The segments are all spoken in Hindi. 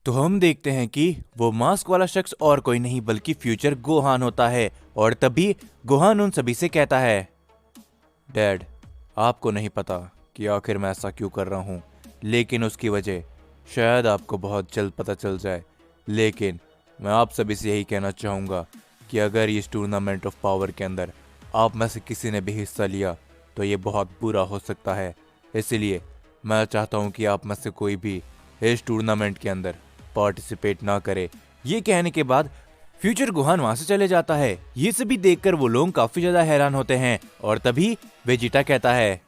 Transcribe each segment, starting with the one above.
तो हम देखते हैं कि वो मास्क वाला शख्स और कोई नहीं बल्कि फ्यूचर गोहान होता है। और तभी गोहान उन सभी से कहता है, डैड, आपको नहीं पता कि आखिर मैं ऐसा क्यों कर रहा हूँ, लेकिन उसकी वजह शायद आपको बहुत जल्द पता चल जाए। लेकिन मैं आप सभी से यही कहना चाहूँगा कि अगर इस टूर्नामेंट ऑफ पावर के अंदर आप में से किसी ने भी हिस्सा लिया तो ये बहुत बुरा हो सकता है। इसलिए मैं चाहता हूँ कि आप में से कोई भी इस टूर्नामेंट के अंदर पार्टिसिपेट ना करे। ये कहने के बाद फ्यूचर गुहान वहां से चले जाता है। ये सभी देखकर वो लोग काफी ज्यादा हैरान होते हैं। और तभी वेजिटा कहता है,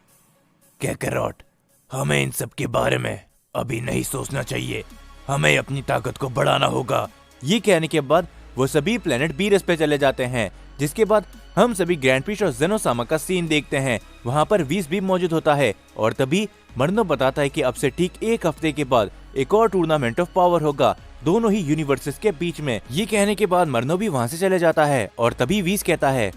कैकरॉट, हमें इन सब के बारे में अभी नहीं सोचना चाहिए, हमें अपनी ताकत को बढ़ाना होगा। ये कहने के बाद वो सभी प्लेनेट बीरस पे चले जाते हैं। जिसके बाद हम सभी ग्रैंड प्रिस्ट और जेनोसामा का सीन देखते हैं। वहां पर वीस भी मौजूद होता है। और तभी मर्नो बताता है कि अब से ठीक एक हफ्ते के बाद एक और टूर्नामेंट ऑफ पावर होगा, दोनों ही यूनिवर्सेस के बीच में। ये कहने के बाद मर्नो भी वहां से चले जाता है। और तभी वीस कहता है,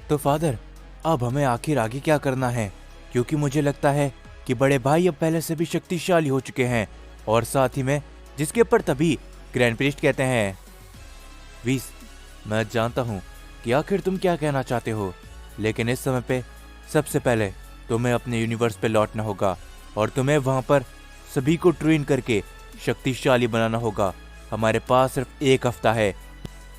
तो फादर, अब हमें आखिर आगे क्या करना है, क्योंकि मुझे लगता है कि बड़े भाई अब पहले से भी शक्तिशाली हो चुके हैं। और साथ ही में जिसके ऊपर तभी ग्रैंड प्रिस्ट कहते हैं, वीस, मैं जानता हूँ कि आखिर तुम क्या कहना चाहते हो, लेकिन इस समय पे सबसे पहले तुम्हें अपने यूनिवर्स पे लौटना होगा और तुम्हें वहां पर सभी को ट्रेन करके शक्तिशाली बनाना होगा। हमारे पास सिर्फ एक हफ्ता है।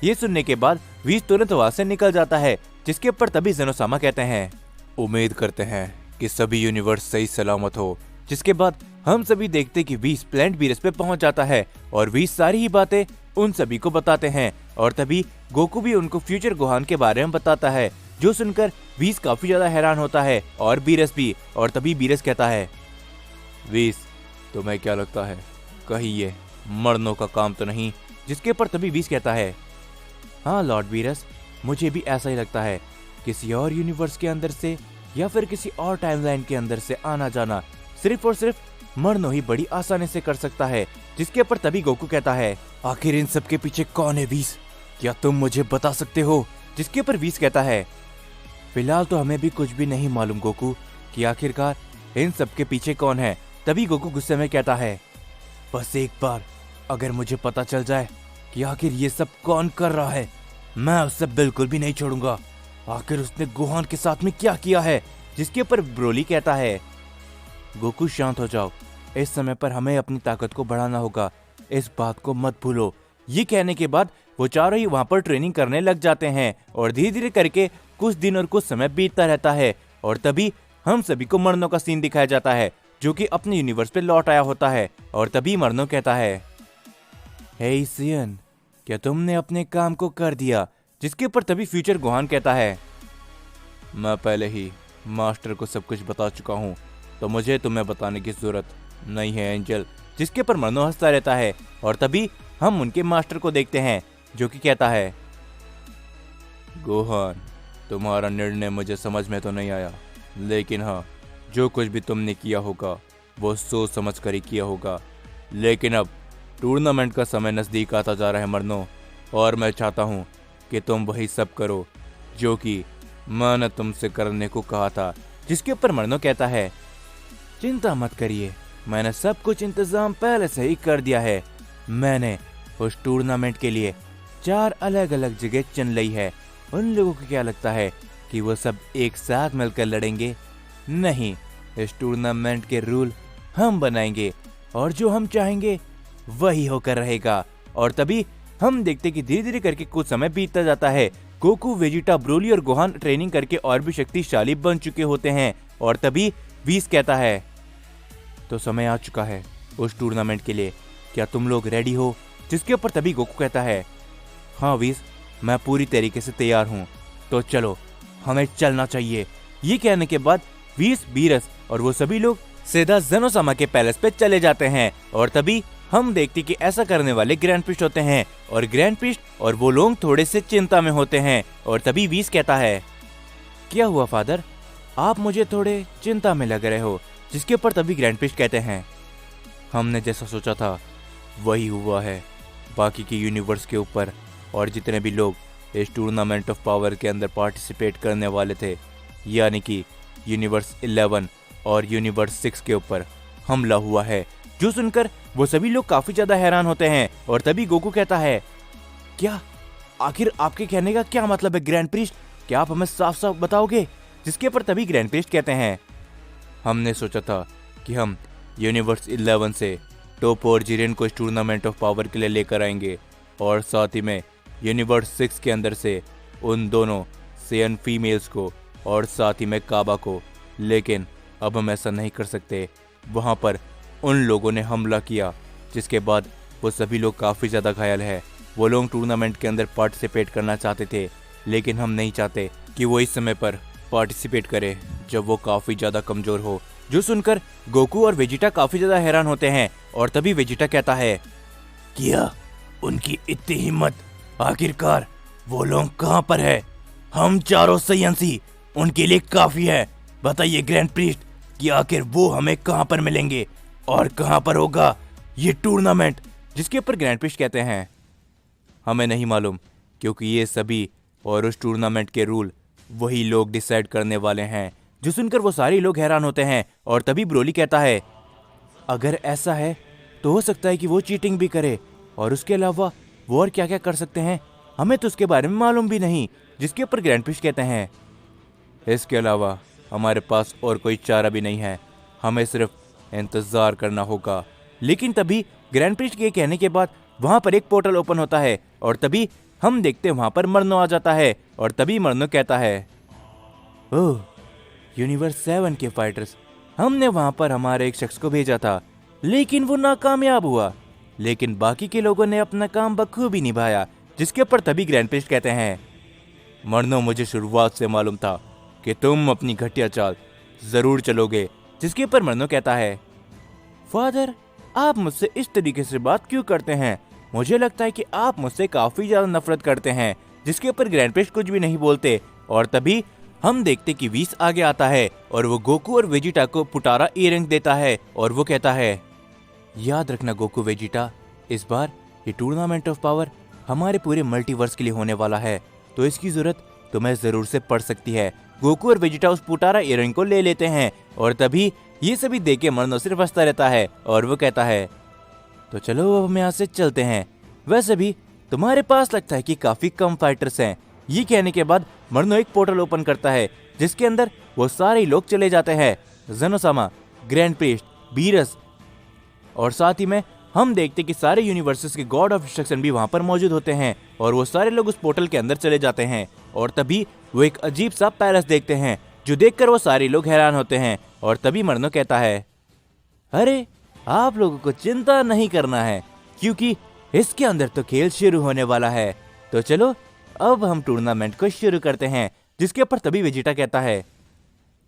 ये सुनने के बाद वीस तुरंत वहां से निकल जाता है। जिसके ऊपर तभी जेनोसामा कहते हैं, उम्मीद करते हैं कि सभी यूनिवर्स सही सलामत हो। जिसके बाद हम सभी देखते कि वीस प्लेनेट बीरस पे पहुंच जाता है और वीस सारी ही बातें उन सभी को बताते हैं। और तभी गोकू भी उनको फ्यूचर गोहान के बारे में बताता है, जो सुनकर वीस काफी ज्यादा हैरान होता है और बीरस भी। और तभी बीरस कहता है, वीस, तुम्हें क्या लगता है, कहीं ये मर्दों का काम तो नहीं? जिसके ऊपर तभी वीस कहता है, हाँ लॉर्ड बीरस, मुझे भी ऐसा ही लगता है। किसी और यूनिवर्स के अंदर से या फिर किसी और टाइमलाइन के अंदर से आना जाना सिर्फ और सिर्फ मर्नो ही बड़ी आसानी से कर सकता है। जिसके ऊपर तभी गोकू कहता है, आखिर इन सब के पीछे कौन है वीस, क्या तुम मुझे बता सकते हो? जिसके ऊपर वीस कहता है, फिलहाल तो हमें भी कुछ भी नहीं मालूम गोकू कि आखिरकार इन सब के पीछे कौन है। तभी गोकू गुस्से में कहता है, बस एक बार अगर मुझे पता चल जाए कि आखिर ये सब कौन कर रहा है, मैं उसे बिल्कुल भी नहीं छोड़ूंगा। आखिर उसने गोहान के साथ में क्या किया है? जिसके ऊपर ब्रोली कहता है, गोकू शांत हो जाओ, इस समय पर हमें अपनी ताकत को बढ़ाना होगा, इस बात को मत भूलो। ये कहने के बाद वो चारों ही वहां पर ट्रेनिंग करने लग जाते हैं। और धीरे धीरे करके कुछ दिन और कुछ समय बीतता रहता है। और तभी हम सभी को मर्नो का सीन दिखाया जाता है, जो कि अपने यूनिवर्स पे लौट आया होता है। और तभी मर्नो कहता है, हे सियन, क्या तुमने अपने काम को कर दिया? जिसके ऊपर तभी फ्यूचर गोहान कहता है, मैं पहले ही मास्टर को सब कुछ बता चुका हूँ, तो मुझे तुम्हें बताने की जरूरत नहीं है एंजल। जिसके ऊपर मर्नो हंसता रहता है। और तभी हम उनके मास्टर को देखते हैं, जो कि कहता है, गोहान, तुम्हारा निर्णय मुझे समझ में तो नहीं आया, लेकिन हाँ, जो कुछ भी तुमने किया होगा वो सोच समझ कर ही किया होगा। लेकिन अब टूर्नामेंट का समय नज़दीक आता जा रहा है मर्नो, और मैं चाहता हूँ कि तुम वही सब करो जो कि मैंने तुमसे करने को कहा था। जिसके ऊपर मर्नो कहता है, चिंता मत करिए, मैंने सब कुछ इंतजाम पहले से ही कर दिया है। मैंने उस टूर्नामेंट के लिए 4 अलग अलग जगह चुन ली है। उन लोगों को क्या लगता है कि वो सब एक साथ मिलकर लड़ेंगे? नहीं, इस टूर्नामेंट के रूल हम बनाएंगे और जो हम चाहेंगे वही होकर रहेगा। और तभी हम देखते कि धीरे धीरे करके कुछ समय बीतता जाता है। गोकू, वेजिटा, ब्रोली और गोहान ट्रेनिंग करके और भी शक्तिशाली बन चुके होते हैं। और तभी वीस कहता है, तो समय आ चुका है उस टूर्नामेंट के लिए, क्या तुम लोग रेडी हो? जिसके ऊपर तभी गोकू कहता है, हाँ वीस, मैं पूरी तरीके से तैयार हूँ, तो चलो हमें चलना चाहिए। ये कहने के बाद वीस, बीरस और वो सभी लोग सीधा जेनोसामा के पैलेस पे चले जाते हैं। और तभी हम देखते कि ऐसा करने वाले ग्रैंड प्रिस्ट होते हैं। और ग्रैंड प्रिस्ट और वो लोग थोड़े से चिंता में होते हैं। और तभी वीस कहता है, क्या हुआ फादर, आप मुझे थोड़े चिंता में लग रहे हो? जिसके ऊपर तभी ग्रैंड प्रिस्ट कहते हैं, हमने जैसा सोचा था वही हुआ है। बाकी के यूनिवर्स के ऊपर और जितने भी लोग इस टूर्नामेंट ऑफ पावर के अंदर पार्टिसिपेट करने वाले थे, यानी कि यूनिवर्स 11 और यूनिवर्स 6 के ऊपर हमला हुआ है। जो सुनकर वो सभी लोग काफी ज्यादा हैरान होते हैं और तभी गोकू कहता है, क्या आखिर आपके कहने का क्या मतलब है ग्रैंड प्रीस्ट? क्या आप हमें साफ साफ बताओगे? जिसके पर तभी ग्रैंड प्रीस्ट कहते हैं, हमने सोचा था कि हम यूनिवर्स 11 से टोपो और जिरेन को इस टूर्नामेंट ऑफ पावर के लिए लेकर आएंगे और साथ ही में यूनिवर्स 6 के अंदर से उन दोनों सेयन फीमेल्स को और साथ ही में काबा को, लेकिन अब हम ऐसा नहीं कर सकते। वहाँ पर उन लोगों ने हमला किया जिसके बाद वो सभी लोग काफ़ी ज़्यादा घायल है। वो लोग टूर्नामेंट के अंदर पार्टिसिपेट करना चाहते थे, लेकिन हम नहीं चाहते कि वो इस समय पर पार्टिसिपेट करे जब वो काफ़ी ज़्यादा कमज़ोर हो। जो सुनकर गोकू और वेजिटा काफ़ी ज़्यादा हैरान होते हैं और तभी वेजिटा कहता है, क्या उनकी इतनी हिम्मत? आखिरकार वो लोग कहाँ पर है? हम चारों सयंसी उनके लिए काफ़ी है। बताइए ग्रैंड प्रीस्ट कि आखिर वो हमें कहाँ पर मिलेंगे और कहाँ पर होगा ये टूर्नामेंट? जिसके ऊपर ग्रैंड प्रीस्ट कहते हैं, हमें नहीं मालूम, क्योंकि ये सभी और उस टूर्नामेंट के रूल वही लोग डिसाइड करने वाले हैं। जो सुनकर वो सारे लोग हैरान होते हैं और तभी ब्रोली कहता है, अगर ऐसा है तो हो सकता है कि वो चीटिंग भी करे, और उसके अलावा वो और क्या क्या कर सकते हैं हमें तो उसके बारे में मालूम भी नहीं। जिसके ऊपर ग्रैंड प्रीस्ट कहते हैं, इसके अलावा हमारे पास और कोई चारा भी नहीं है, हमें सिर्फ इंतजार करना होगा। लेकिन तभी ग्रैंड प्रीस्ट के कहने के बाद वहां पर एक पोर्टल ओपन होता है और तभी हम देखते हैं वहां पर मरनो आ जाता है और तभी मरनो कहता है, ओह यूनिवर्स 7 के फाइटर्स, हमने वहां पर हमारे एक शख्स को भेजा था लेकिन वो नाकामयाब हुआ, लेकिन बाकी के लोगों ने अपना काम बखूबी निभाया। जिसके ऊपर तभी ग्रैंड प्रीस्ट कहते हैं, मरनो मुझे शुरुआत से मालूम था कि तुम अपनी घटिया चाल जरूर चलोगे। जिसके ऊपर मरनो कहता है, फादर आप मुझसे इस तरीके से बात क्यों करते हैं? मुझे लगता है कि आप मुझसे काफी ज्यादा नफरत करते हैं। जिसके ऊपर ग्रैंड प्रीस्ट कुछ भी नहीं बोलते और तभी हम देखते कि वीस आगे आता है और वो गोकू और वेजिटा को पुटारा ईयरिंग देता है और वो कहता है, याद रखना गोकू वेजिटा, इस बार ये टूर्नामेंट ऑफ पावर हमारे पूरे मल्टीवर्स के लिए होने वाला है, तो इसकी जरूरत तुम्हें जरूर से पड़ सकती है। गोकू और वेजिटा उस पुटारा ईयरिंग को ले लेते हैं और तभी ये सभी देख के मरनो सिर्फ हंसता रहता है और वो कहता है, तो चलो अब हम यहाँ से चलते हैं। वैसे भी तुम्हारे पास लगता है कि काफी कम फाइटर्स हैं। ये कहने के बाद मरनो एक पोर्टल ओपन करता है जिसके अंदर वो सारे लोग चले जाते हैं, ज़ेनोसामा, ग्रैंड प्रीस्ट, बीरस, और साथ ही में हम देखते कि सारे यूनिवर्सेस के गॉड ऑफ डिस्ट्रक्शन भी वहां पर मौजूद होते हैं और वो सारे लोग उस पोर्टल के अंदर चले जाते हैं और तभी वो एक अजीब सा पैलेस देखते हैं जो देखकर वो सारे लोग हैरान होते हैं और तभी मरनो कहता है, अरे आप लोगों को चिंता नहीं करना है क्योंकि इसके अंदर तो खेल शुरू होने वाला है, तो चलो अब हम टूर्नामेंट को शुरू करते हैं। जिसके ऊपर तभी वेजिटा कहता है,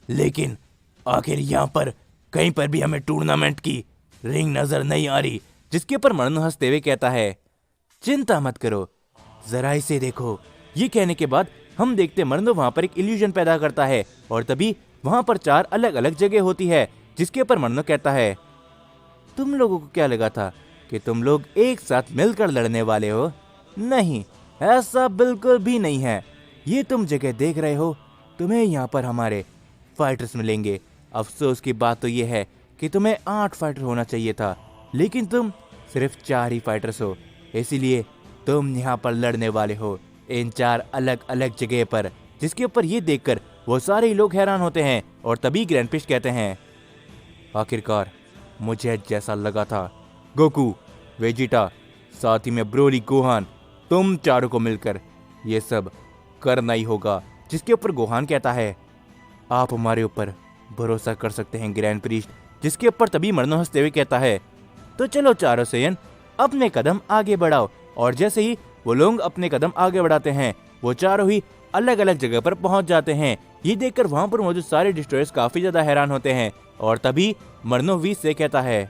लेकिन आखिर यहाँ पर कहीं पर भी हमें टूर्नामेंट की रिंग नजर नहीं आ रही। जिसके ऊपर मरनो हंसते हुए कहता है, चिंता मत करो, जरा इसे देखो। ये कहने के बाद हम देखते मरनो वहां पर एक इल्यूजन पैदा करता है और तभी वहां पर 4 अलग अलग जगह होती है। जिसके ऊपर मरनो कहता है, तुम लोगों को क्या लगा था कि तुम लोग एक साथ मिलकर लड़ने वाले हो? नहीं, ऐसा बिल्कुल भी नहीं है। ये तुम जगह देख रहे हो, तुम्हें यहाँ पर हमारे फाइटर्स मिलेंगे। अफसोस की बात तो ये है कि तुम्हें 8 फाइटर होना चाहिए था, लेकिन तुम सिर्फ 4 ही फाइटर्स हो, इसीलिए तुम यहाँ पर लड़ने वाले हो इन 4 अलग अलग जगह पर। जिसके ऊपर ये देखकर वो सारे लोग हैरान होते हैं और तभी ग्रैंड प्रीस्ट कहते हैं, आखिरकार मुझे जैसा लगा था, गोकू, वेजिटा, साथ ही में ब्रोली, गोहान, तुम चारों को मिलकर ये सब करना ही होगा। जिसके ऊपर गोहान कहता है, आप हमारे ऊपर भरोसा कर सकते हैं ग्रैंड प्रीस्ट। जिसके ऊपर तभी मरनो हंसते हुए कहता है, तो चलो चारों सेयन अपने कदम आगे बढ़ाओ। और जैसे ही वो लोग अपने कदम आगे बढ़ाते हैं वो चारों ही अलग अलग जगह पर पहुंच जाते हैं। ये देखकर वहां पर मौजूद सारे डिस्ट्रॉयर्स काफी ज्यादा हैरान होते हैं और तभी मरनो वीस से कहता है,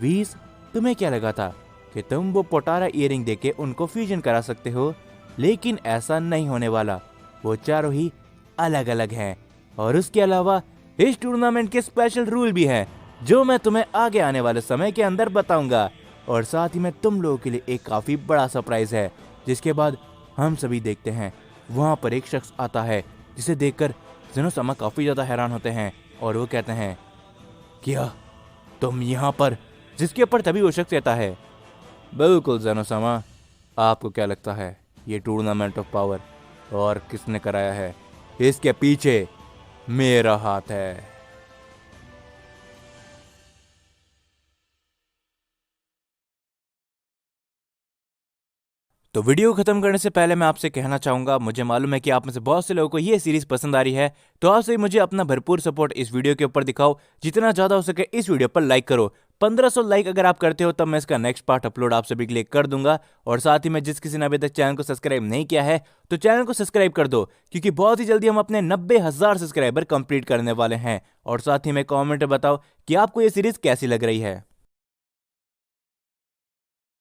वीस तुम्हें क्या लगा था कि तुम वो पोटारा ईयरिंग देके उनको फ्यूजन करा सकते हो? लेकिन ऐसा नहीं होने वाला, वो चारों ही अलग अलग हैं और उसके अलावा इस टूर्नामेंट के स्पेशल रूल भी हैं जो मैं तुम्हें आगे आने वाले समय के अंदर बताऊंगा। और साथ ही में तुम लोगों के लिए एक काफी बड़ा सरप्राइज है। जिसके बाद हम सभी देखते हैं वहां पर एक शख्स आता है जिसे देखकर ज़ेनोसामा काफी ज्यादा हैरान होते हैं और वो कहते हैं, क्या तुम यहाँ पर जिसके ऊपर तभी वो शख्स कहता है, बिल्कुल ज़ेनो-सामा, आपको क्या लगता है ये टूर्नामेंट ऑफ पावर और किसने कराया है? इसके पीछे मेरा हाथ है। तो वीडियो को खत्म करने से पहले मैं आपसे कहना चाहूंगा, मुझे मालूम है कि आप में से बहुत से लोगों को ये सीरीज पसंद आ रही है, तो आपसे मुझे अपना भरपूर सपोर्ट इस वीडियो के ऊपर दिखाओ। जितना ज्यादा हो सके इस वीडियो पर लाइक करो। 1500 लाइक अगर आप करते हो तब मैं इसका नेक्स्ट पार्ट अपलोड आप सभी के लिए कर दूंगा। और साथ ही में जिस किसी ने अभी तक चैनल को सब्सक्राइब नहीं किया है तो चैनल को सब्सक्राइब कर दो, क्योंकि बहुत ही जल्दी हम अपने 90,000 सब्सक्राइबर कंप्लीट करने वाले हैं। और साथ ही में कॉमेंट में बताओ कि आपको ये सीरीज कैसी लग रही है।